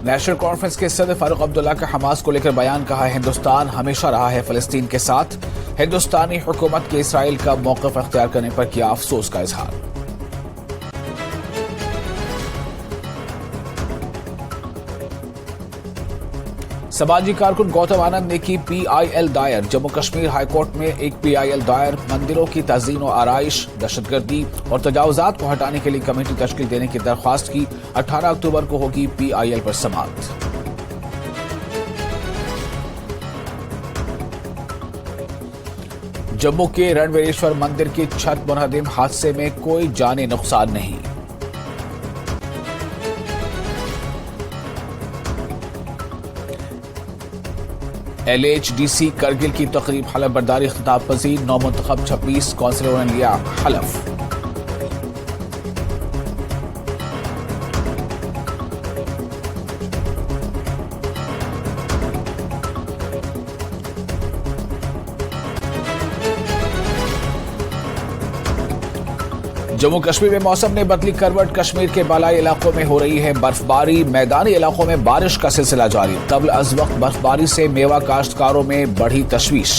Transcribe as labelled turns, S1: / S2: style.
S1: National conference के सदर फारूक अब्दुल्ला का हमास को लेकर बयान। कहा है हिंदुस्तान हमेशा रहा है फलस्तीन के साथ। हिंदुस्तानी हुकूमत के इसराइल का मौक़िफ़ अख्तियार करने पर किया अफसोस का इजहार। समाजी कारकुन गौतम आनंद ने की PIL दायर। जम्मू कश्मीर हाईकोर्ट में एक PIL दायर। मंदिरों की तज़ीन और आराइश, दहशतगर्दी और तजावुजात को हटाने के लिए कमेटी तश्कील देने की दरख्वास्त की। 18 अक्टूबर को होगी PIL पर समाअत। जम्मू के रणवीरेश्वर मंदिर की छत मुनहदिम, हादसे में कोई जानी नुकसान नहीं। LHDC करगिल की तकरीब हलफ बर्दारी खिताब पजीर। नौमुंतखब 26 कौंसलरों ने लिया हलफ। जम्मू कश्मीर में मौसम ने बदली करवट। कश्मीर के बालाई इलाकों में हो रही है बर्फबारी। मैदानी इलाकों में बारिश का सिलसिला जारी। कबल अज वक्त बर्फबारी से मेवा काश्तकारों में बढ़ी तशवीश।